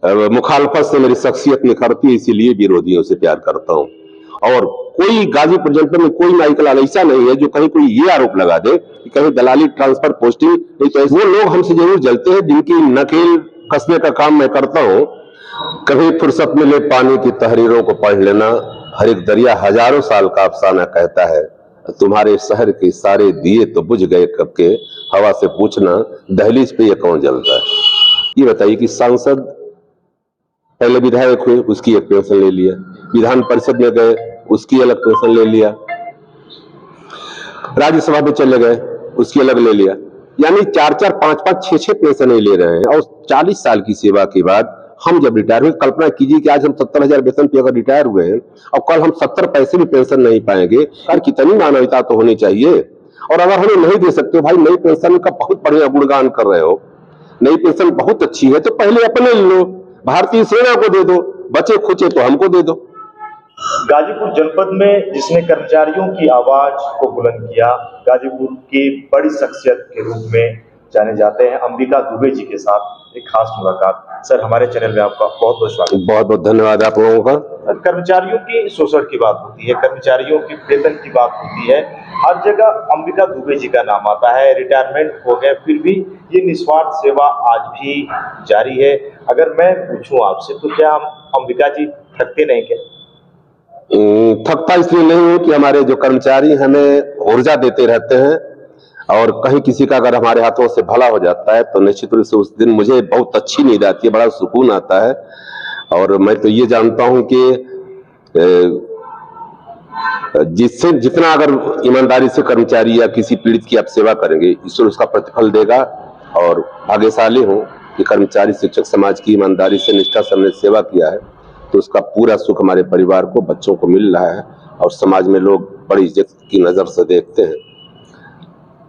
मुखालफत से मेरी शख्सियत निखरती है, इसीलिए विरोधियों से प्यार करता हूं। और कोई गाजीपुर जनपद में कोई नाईकलाल ऐसा नहीं है जो कहीं कोई ये आरोप लगा दे कि कहीं दलाली ट्रांसफर पोस्टिंग नहीं, तो वो लोग हमसे जरूर जलते हैं जिनकी नकेल कसने का काम मैं करता हूं। कभी फुर्सत मिले पानी की तहरीरों को पढ़ लेना, हर एक दरिया हजारों साल का अफसाना कहता है, तुम्हारे शहर के सारे दिए तो बुझ गए कब के, हवा से पूछना दहलीज पे ये कौन जलता है। ये बताइए कि सांसद पहले विधायक हुए, उसकी एक पेंशन ले लिया, विधान परिषद में गए, उसकी अलग पेंशन ले लिया, राज्यसभा में चले गए, उसकी अलग ले लिया, यानी 4-4, 5-5, 6-6 पेंशन ले रहे हैं। और 40 साल की सेवा के बाद हम जब रिटायर हुए, कल्पना कीजिए कि आज हम 70,000 वेतन पे अगर रिटायर हुए हैं और कल हम 70 पैसे भी पेंशन नहीं पाएंगे, यार कितनी मानवता तो होनी चाहिए। और अगर हमें नहीं दे सकते भाई, नई पेंशन का बहुत बढ़िया गुणगान कर रहे हो, नई पेंशन बहुत अच्छी है, तो पहले अपने लो, भारतीय सेना को दे दो, बचे खुचे तो हमको दे दो। गाजीपुर जनपद में जिसने कर्मचारियों की आवाज को बुलंद किया, गाजीपुर की बड़ी शख्सियत के रूप में जाने जाते हैं अंबिका दुबे जी के साथ एक खास मुलाकात। सर, हमारे चैनल में आपका बहुत बहुत स्वागत। बहुत बहुत धन्यवाद आप लोगों का। कर्मचारियों की शोषण की बात होती है, कर्मचारियों की वेतन की बात होती है, हर जगह अंबिका दुबे जी का नाम आता है। रिटायरमेंट हो गए फिर भी ये निस्वार्थ सेवा आज भी जारी है। अगर मैं पूछूं आपसे तो क्या हम अंबिका जी थकते नहीं क्या? थकता इसलिए नहीं हूं कि हमारे जो कर्मचारी हमें ऊर्जा देते रहते हैं, और कहीं किसी का अगर हमारे हाथों से भला हो जाता है तो निश्चित रूप से उस दिन मुझे बहुत अच्छी नींद आती है, बड़ा सुकून आता है। और मैं तो ये जानता हूं कि जिससे जितना अगर ईमानदारी से कर्मचारी या किसी पीड़ित की आप सेवा करेंगे, ईश्वर उसका प्रतिफल देगा। और भाग्यशाली हूं कि कर्मचारी शिक्षक समाज की ईमानदारी से, निष्ठा से हमने सेवा किया है, तो उसका पूरा सुख हमारे परिवार को, बच्चों को मिल रहा है, और समाज में लोग बड़ी इज्जत की नजर से देखते हैं।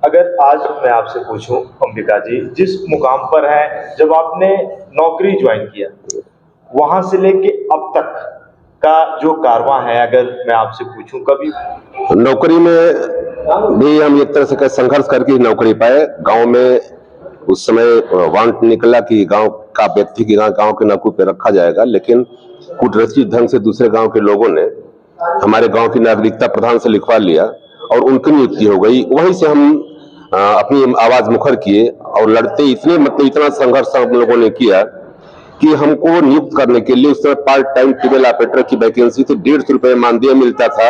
अगर आज मैं आपसे पूछूं अंबिका जी, जिस मुकाम पर है, जब आपने नौकरी ज्वाइन किया वहां से लेके अब तक का जो कारवां है, अगर मैं आपसे पूछूं, कभी नौकरी में भी हम एक तरह से संघर्ष करके ही नौकरी पाए। गांव में उस समय वांट निकला कि गांव का व्यक्ति की गांव के नौकरी पे रखा जाएगा, लेकिन कूटनीतिक ढंग से दूसरे गांव के लोगों ने हमारे गांव की नागरिकता प्रधान से लिखवा लिया और उनकी नियुक्ति हो गई। वहीं से हम अपनी आवाज मुखर किए और लड़ते इतना संघर्ष हम लोगों ने किया कि हमको नियुक्त करने के लिए उस समय पार्ट टाइम टेबल ऑपरेटर की वैकेंसी थी। 150 रुपए मानदेय मिलता था,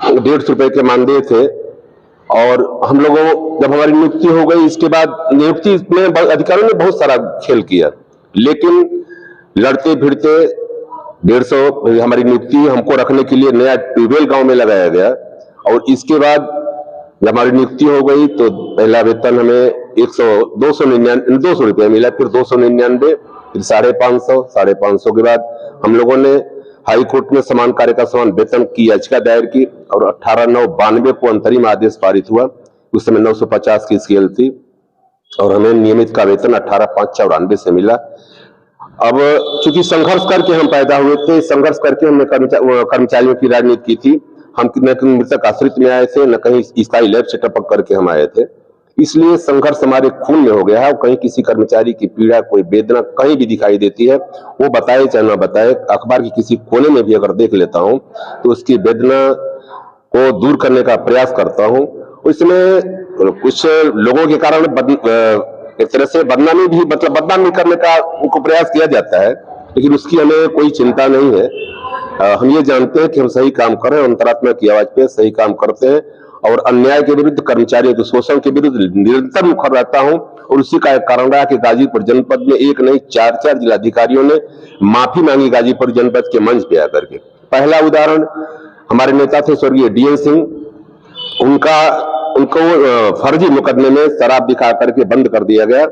150 रुपए के मानदेय थे। और हम लोगों, जब हमारी नियुक्ति हो गई, इसके बाद नियुक्ति में अधिकारियों ने बहुत सारा खेल किया, लेकिन लड़ते भिड़ते 150 हमारी नियुक्ति हमको रखने के लिए नया ट्यूबवेल गांव में लगाया गया। और इसके बाद जब हमारी नियुक्ति हो गई तो पहला वेतन हमें 200 रुपया मिला, फिर 299, फिर 550 के बाद हम लोगों ने हाई कोर्ट में समान कार्य का समान वेतन की याचिका दायर की और 18/9/92 को अंतरिम आदेश पारित हुआ। उस समय 950 की स्केल थी और हमें नियमित का वेतन 18,594 से मिला। अब चूंकि संघर्ष करके हम पैदा हुए थे, संघर्ष करके हमने कर्मचारियों की राजनीति की थी। हम न कहीं मृतक आश्रित में आए थे, न कहीं स्थायी लैब सेटअप करके हम आए थे, इसलिए संघर्ष हमारे खून में हो गया है। कहीं किसी कर्मचारी की पीड़ा, कोई वेदना कहीं भी दिखाई देती है, वो बताए चाहे ना बताए, अखबार की किसी कोने में भी अगर देख लेता हूं तो उसकी वेदना को दूर करने का प्रयास करता हूं। उसमें कुछ लोगों के कारण एक तरह से बदनामी भी, मतलब बदनामी करने का उनको प्रयास किया जाता है, लेकिन उसकी हमें कोई चिंता नहीं है। हम ये जानते हैं कि हम सही काम कर रहे हैं, अंतरात्मा की आवाज पे सही काम करते हैं और अन्याय के विरुद्ध, कर्मचारियों के शोषण के विरुद्ध निरंतर मुखर रहता हूं। और उसी का एक कारण रहा कि गाजीपुर जनपद में एक नहीं 4-4 जिलाधिकारियों ने माफी मांगी गाजीपुर जनपद के मंच पे आकर के। पहला उदाहरण हमारे नेता थे स्वर्गीय DN सिंह, उनको फर्जी मुकदमे में शराब दिखा करके बंद कर दिया गया,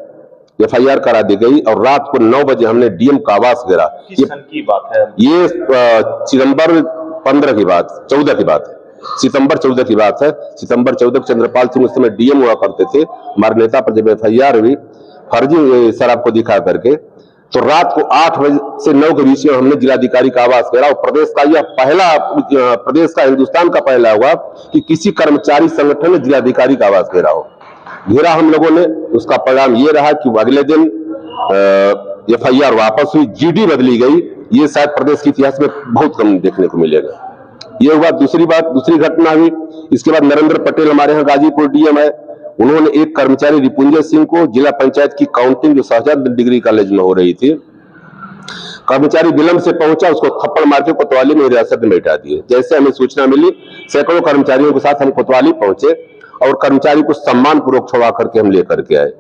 FIR करा दी गई और रात को 9 बजे हमने DM का आवास घेरा। किस सन की बात है? ये सितंबर 14 की बात है, सितंबर 14 की बात है। सितंबर 14 चंद्रपाल सिंह उस समय DM हुआ करते थे। हमारे नेता पर जब FIR हुई फर्जी शराब को दिखा करके, तो रात को 8 बजे से 9 के बीच में हमने जिलाधिकारी का आवास घेरा। और प्रदेश का यह पहला, प्रदेश का, हिंदुस्तान का पहला हुआ कि किसी कर्मचारी संगठन ने जिलाधिकारी का आवास घेरा हम लोगों ने। उसका परिणाम ये रहा कि अगले दिन FIR वापस हुई, GD बदली गई, ये शायद प्रदेश के इतिहास में बहुत कम देखने को मिलेगा। ये हुआ। दूसरी घटना हुई, इसके बाद नरेंद्र पटेल हमारे यहाँ गाजीपुर DM है, उन्होंने एक कर्मचारी रिपुंजय सिंह को जिला पंचायत की काउंटिंग जो शहजाद डिग्री कॉलेज में हो रही थी, कर्मचारी विलंब से पहुंचा, उसको थप्पड़ मार के कोतवाली में हिरासत में बैठा दिए। जैसे हमें सूचना मिली, सैकड़ों कर्मचारियों के साथ हम कोतवाली पहुंचे और कर्मचारी को सम्मान पूर्वक छुड़ा करके हम लेकर के आए।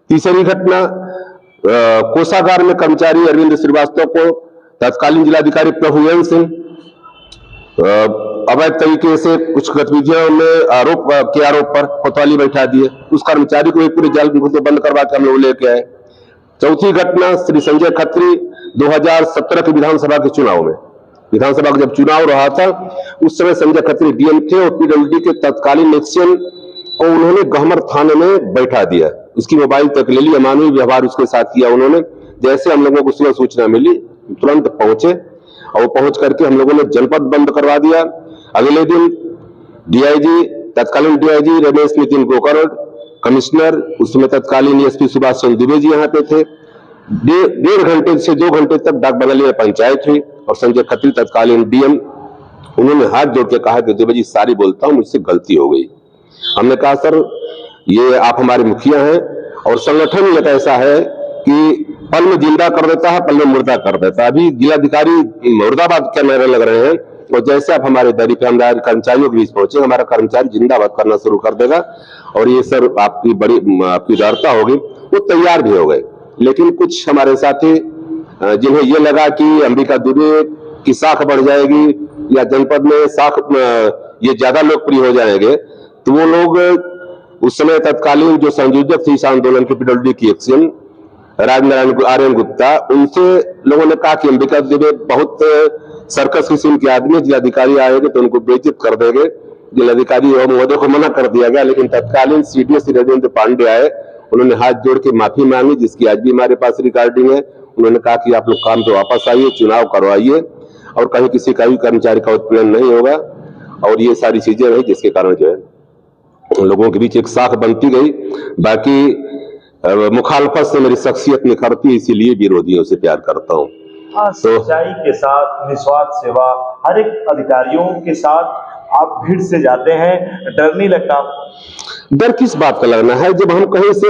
तीसरी घटना, कोषागार में कर्मचारी अरविंद श्रीवास्तव को तत्कालीन जिलाधिकारी प्रभुवेंद्र सिंह अवैध तरीके से कुछ गतिविधियों में आरोप पर कोतवाली बैठा दिए। उस कर्मचारी को भी पूरे जाल से बंद करवा के हम लोग लेके आए। चौथी घटना, श्री संजय खत्री 2017 के विधानसभा के चुनाव में, विधानसभा का जब चुनाव रहा था उस समय संजय खत्री DM थे और PWD के तत्कालीन एक्शन को उन्होंने गहमर थाने में बैठा दिया। उसकी मोबाइल तक ले ली, अमानवीय व्यवहार उसके साथ किया उन्होंने। जैसे हम लोगों को सुबह सूचना मिली, तुरंत पहुंचे और पहुंच करके हम लोगों ने जनपद बंद करवा दिया। अगले दिन तत्कालीन DIG रमेश नितिन गोकर्ण, कमिश्नर उस समय तत्कालीन SP सुभाष चंद्र दुबे जी यहाँ पे थे। 1.5 घंटे से 2 घंटे तक डाक बंगले में पंचायत हुई और संजय खत्री तत्कालीन DM, उन्होंने हाथ जोड़ के कहा कि दुबे जी सारी बोलता हूं, मुझसे गलती हो गई। हमने कहा सर ये आप हमारे मुखिया हैं और संगठन एक ऐसा है कि पल में जिंदा कर देता है, पल में मुर्दा कर देता है। अभी जिलाधिकारी मुर्दाबाद के नारे लग रहे हैं और जैसे आप हमारे दरी पे हमारे कर्मचारियों के बीच पहुंचे, हमारा कर्मचारी जिंदाबाद करना शुरू कर देगा और ये सर आपकी उदारता होगी। वो तैयार भी हो गए, लेकिन कुछ हमारे साथी जिन्हें ये लगा कि अंबिका दुबे की साख बढ़ जाएगी या जनपद में साख ये ज्यादा लोकप्रिय हो जाएंगे, तो वो लोग उस समय तत्कालीन जो संयोजक थे इस आंदोलन के PWD की एक्शन राजनारायण आर्यन गुप्ता, उनसे लोगों ने कहा कि अंबिका दुबे बहुत सर्कस किस्म के आदमी, जिलाधिकारी आएंगे तो उनको बेइज्जत कर देंगे। जिलाधिकारी महोदय को मना कर दिया गया, लेकिन तत्कालीन CDS रविंद्र पांडे आए, उन्होंने हाथ जोड़ के माफी मांगी, जिसकी आज भी हमारे पास रिकॉर्डिंग है। उन्होंने कहा कि आप लोग काम पे वापस आइए, चुनाव करवाइए और कहीं किसी का भी कर्मचारी का उत्पीड़न नहीं होगा। और ये सारी चीजें रही जिसके कारण जो है लोगों के बीच एक साख बनती गई। बाकी मुखालफत से मेरी शख्सियत निखरती, इसीलिए विरोधियों से प्यार करता हूँ। सच्चाई के साथ निस्वार्थ सेवा, हर एक अधिकारियों के साथ आप भीड़ से जाते हैं, डर नहीं लगता? डर किस बात का लगना है, जब हम कहीं से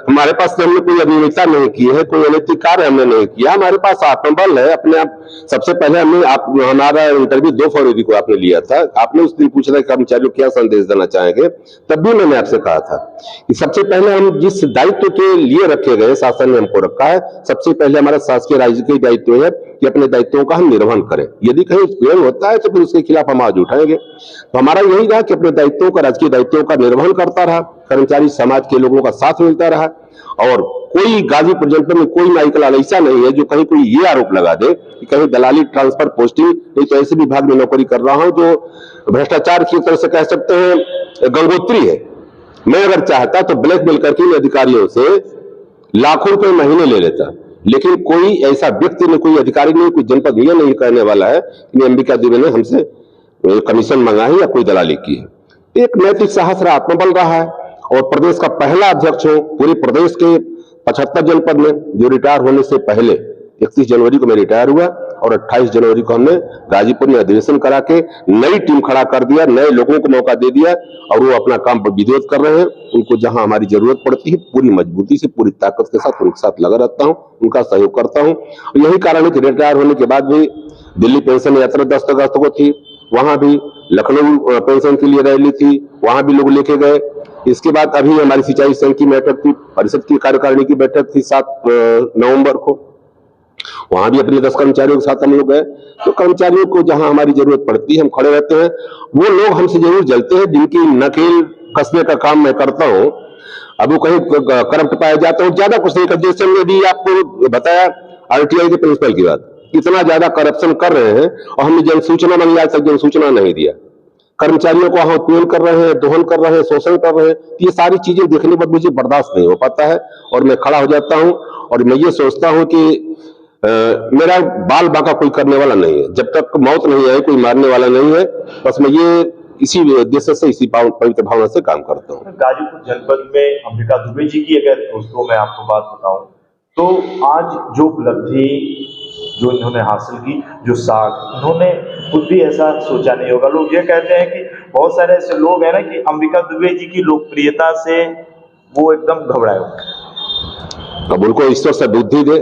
हमारे पास हमने कोई अनियमितता नहीं की है, कोई अनैतिक कार्य हमने नहीं किया, हमारे पास आत्मबल है अपने आप। सबसे पहले हमारा इंटरव्यू 2 फरवरी को आपने लिया था, आपने उस दिन पूछा था कर्मचारियों को क्या संदेश देना चाहेंगे, तब भी मैंने आपसे कहा था कि सबसे पहले हम जिस दायित्व के लिए रखे गए, शासन ने हमको रखा है, सबसे पहले हमारा शासकीय राजकीय दायित्व है कि अपने दायित्वों का हम निर्वहन करें। यदि कहीं उत्पीड़न होता है तो फिर उसके खिलाफ हम आवाज उठाएंगे। तो हमारा यही रहा कि अपने दायित्वों का, राजकीय दायित्वों का निर्वहन करता रहा, कर्मचारी समाज के लोगों का साथ मिलता रहा। और कोई गाजीपुर जनपद में कोई नायिकलाल ऐसा नहीं है जो कहीं कोई ये आरोप लगा दे कि कहीं दलाली, ट्रांसफर, पोस्टिंग, नहीं तो ऐसे विभाग में नौकरी कर रहा हूं जो भ्रष्टाचार की तरह से कह सकते हैं गंगोत्री है। मैं अगर चाहता तो ब्लैकमेल करके अधिकारियों से लाखों रुपए महीने ले लेता, लेकिन कोई ऐसा व्यक्ति ने, कोई अधिकारी नहीं, कोई जनपद ये नहीं कहने वाला है कि अंबिका दुबे ने हमसे कमीशन मंगा है या कोई दलाली की है। एक नैतिक साहस रहा, आत्मबल रहा है और प्रदेश का पहला अध्यक्ष हो पूरे प्रदेश के 75 जनपद में, जो रिटायर होने से पहले 31 जनवरी को मैं रिटायर हुआ और 28 जनवरी को हमने गाजीपुर में अधिवेशन करा के नई टीम खड़ा कर दिया, नए लोगों को मौका दे दिया और वो अपना काम विधिवत कर रहे हैं। उनको जहां हमारी जरूरत पड़ती है पूरी मजबूती से, पूरी ताकत के साथ उनके साथ लगा रहता हूं, उनका सहयोग करता हूं। यही कारण है कि रिटायर होने के बाद भी दिल्ली पेंशन यात्रा 10 अगस्त को थी, वहां भी लखनऊ पेंशन के लिए रैली थी, वहां भी लोग लेके गए। इसके बाद अभी हमारी सिंचाई संघ की बैठक थी, परिषद की कार्यकारिणी की बैठक थी 7 नवंबर को, वहां भी अपने 10 कर्मचारियों के साथ हम लोग गए। तो कर्मचारियों को जहां हमारी जरूरत पड़ती है हम खड़े रहते हैं। वो लोग हमसे जरूर जलते हैं जिनकी नकेल कसने का काम मैं करता हूं। अब वो कहीं करप्ट पाए जाते हैं, ज्यादा कुछ नहीं कर, जैसे मैंने भी आपको बताया RTI के प्रिंसिपल की बात, इतना ज्यादा करप्शन कर रहे हैं और हमने जनसूचना मांगी, आज तक जनसूचना नहीं दिया। कर्मचारियों को वहां उत्पीड़न कर रहे हैं, दोहन कर रहे हैं, शोषण कर रहे हैं। ये सारी चीजें देखने पर मुझे बर्दाश्त नहीं हो पाता है और मैं खड़ा हो जाता हूं और मैं ये सोचता हूं कि मेरा बाल बांका कोई करने वाला नहीं है, जब तक मौत नहीं आए कोई मारने वाला नहीं है। बस मैं ये इसी उद्देश्य से, इसी पवित्र भावना से काम करता हूँ। गाजीपुर जनपद में अंबिका दुबे जी की अगर दोस्तों मैं आपको बात बताऊं तो आज जो उपलब्धि जो इन्होंने हासिल की, जो साख, इन्होंने खुद भी ऐसा सोचा नहीं होगा। लोग ये कहते हैं कि बहुत सारे ऐसे लोग हैं ना कि अंबिका दुबे जी की लोकप्रियता से वो एकदम घबराए हुए हैं। अब उनको ईश्वर से बुद्धि दे,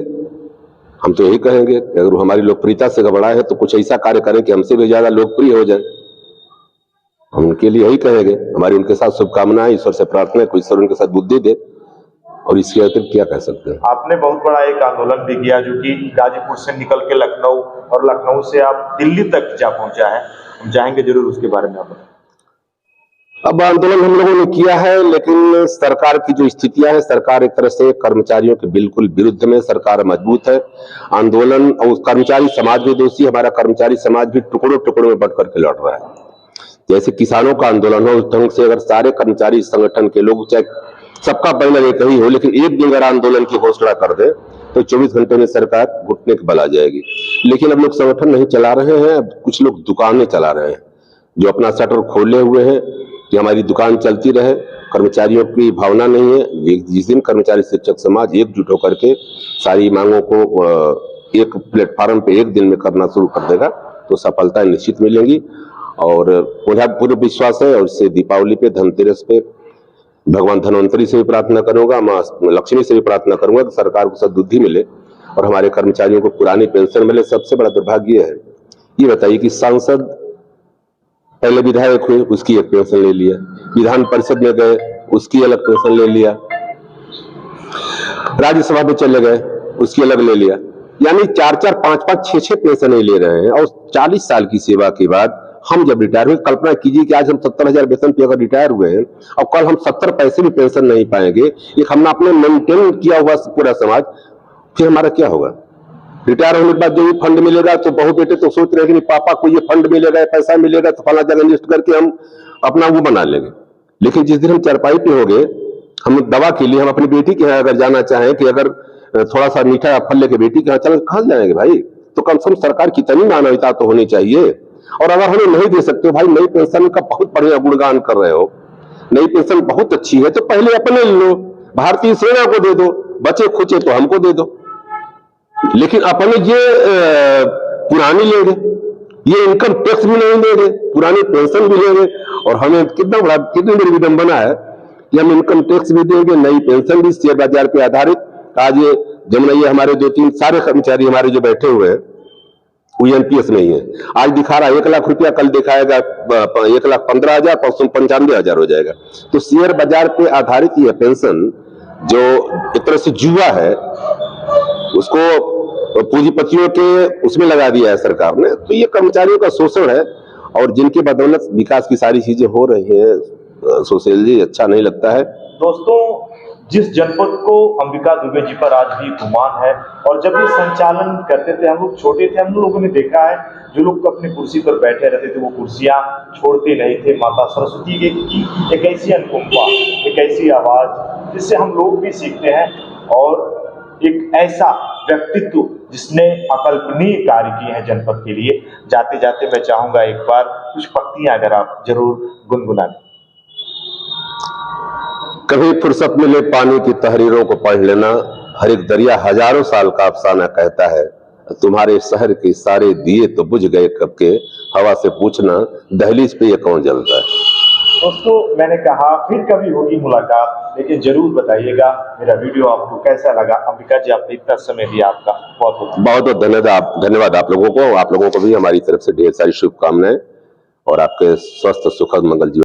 हम तो यही कहेंगे कि अगर वो हमारी लोकप्रियता से घबराए है तो कुछ ऐसा कार्य करें कि हमसे भी ज्यादा लोकप्रिय हो जाए। हम उनके लिए यही कहेंगे, हमारी उनके साथ शुभकामनाएं, ईश्वर से प्रार्थना है कि ईश्वर उनके साथ बुद्धि दे, और इसके अतिरिक्त क्या कह सकते हैं। आपने बहुत बड़ा एक आंदोलन भी किया जो कि गाजीपुर से निकल के लखनऊ और लखनऊ से आप दिल्ली तक जा पहुंचा है, हम चाहेंगे जरूर उसके बारे में आप बताएं। अब आंदोलन हम लोगों ने किया है, लेकिन सरकार की जो स्थितियां है, सरकार एक तरह से कर्मचारियों के बिल्कुल विरुद्ध में, सरकार मजबूत है। आंदोलन और कर्मचारी समाज भी दोषी, हमारा कर्मचारी समाज भी टुकड़ों टुकड़ों में बंट करके लड़ रहा है। जैसे किसानों का आंदोलन हो, उस ढंग से अगर सारे कर्मचारी संगठन के लोग, चाहे सबका बैनर एक ही हो, लेकिन एक दिन अगर आंदोलन की घोषणा कर दे तो 24 घंटों में सरकार घुटने के बल आ जाएगी। लेकिन अब लोग संगठन नहीं चला रहे हैं, अब कुछ लोग दुकानें चला रहे हैं, जो अपना शटर खोले हुए हैं कि हमारी दुकान चलती रहे। कर्मचारियों की भावना नहीं है। जिस दिन कर्मचारी शिक्षक समाज एकजुट होकर के सारी मांगों को एक प्लेटफॉर्म पे एक दिन में करना शुरू कर देगा तो सफलता निश्चित मिलेंगी। और मुझे पूर्ण विश्वास है, और इससे दीपावली पे, धनतेरस पे भगवान धन्वंतरी से भी प्रार्थना करूंगा, माँ लक्ष्मी से भी प्रार्थना करूंगा कि सरकार को सद्बुद्धि मिले और हमारे कर्मचारियों को पुरानी पेंशन मिले। सबसे बड़ा दुर्भाग्य है, ये बताइए कि सांसद पहले विधायक हुए, उसकी एक पेंशन ले लिया, विधान परिषद में गए, उसकी अलग पेंशन ले लिया, राज्यसभा में चले गए, उसकी अलग ले लिया। यानी 4-4, 5-5, 6-6 पेंशन ले रहे हैं। और 40 साल की सेवा के बाद हम जब रिटायर हुए, कल्पना कीजिए कि आज हम 70,000 वेतन पे अगर रिटायर हुए हैं और कल हम 70 पैसे भी पेंशन नहीं पाएंगे, एक हमने अपने मेंटेन किया हुआ पूरा समाज, फिर हमारा क्या होगा? रिटायर होने के बाद जो भी फंड मिलेगा, तो बहू बेटे तो सोच रहे हैं कि पापा को ये फंड मिलेगा, पैसा मिलेगा, तो फला जगह इन्वेस्ट करके हम अपना वो बना लेंगे। लेकिन जिस दिन हम चारपाई पे हो गए, हम दवा के लिए हम अपनी बेटी के यहाँ अगर जाना चाहें कि अगर थोड़ा सा मीठा फल लेके बेटी के यहाँ चल, कहाँ जाएंगे भाई? तो कम से कम सरकार की इतनी मानवता तो होनी चाहिए। और अगर हमें नहीं दे सकते भाई, नई पेंशन का बहुत बढ़िया गुणगान कर रहे हो, नई पेंशन बहुत अच्छी है, तो पहले अपने लो, भारतीय सेना को दे दो, बचे खुचे तो हमको दे दो। लेकिन अपने ये पुरानी लेंगे, ये इनकम टैक्स भी नहीं देंगे, पुरानी पेंशन भी लेंगे, और हमें कितनी बड़ी विडंबना है कि हम इनकम टैक्स भी देंगे, नई पेंशन भी शेयर बाजार पे आधारित। आज ये जमुना, ये हमारे 2-3 सारे कर्मचारी हमारे जो बैठे हुए हैं वो एनपीएस में ही है। आज दिखा रहा है 1 लाख रुपया, कल दिखाएगा 1,15,000, परसों 95,000 हो जाएगा। तो शेयर बाजार पे आधारित यह पेंशन जो एक तरह से जुआ है, उसको पूंजीपतियों के उसमें लगा दिया है सरकार ने। तो ये कर्मचारियों का शोषण है, और जिनके बदौलत विकास की सारी चीजें हो रही हैं, सुशील जी, अच्छा नहीं लगता है। दोस्तों, जिस जनपद को अंबिका दुबे जी पर आज भी गुमान है, और जब ये संचालन करते थे, हम लोग छोटे थे, हम लोगों ने देखा है जो लोग अपनी कुर्सी पर बैठे रहते थे वो कुर्सियां छोड़ते नहीं थे। माता सरस्वती की एक ऐसी अनुकंपा, एक ऐसी आवाज जिससे हम लोग भी सीखते हैं, और एक ऐसा व्यक्तित्व जिसने अकल्पनीय कार्य किए हैं जनपद के लिए। जाते जाते मैं चाहूंगा एक बार कुछ पंक्तियां अगर आप जरूर गुनगुना दें। कभी फुर्सत मिले पानी की तहरीरों को पढ़ लेना, हर एक दरिया हजारों साल का अफसाना कहता है, तुम्हारे शहर के सारे दिए तो बुझ गए कब के, हवा से पूछना दहलीज पे ये कौन जलता है। दोस्तों, मैंने कहा फिर कभी होगी मुलाकात, लेकिन जरूर बताइएगा मेरा वीडियो आपको कैसा लगा। अंबिका जी, आपने इतना समय दिया, आपका बहुत बहुत धन्यवाद आप लोगों को भी हमारी तरफ से ढेर सारी शुभकामनाएं, और आपके स्वस्थ सुखद मंगल जीवन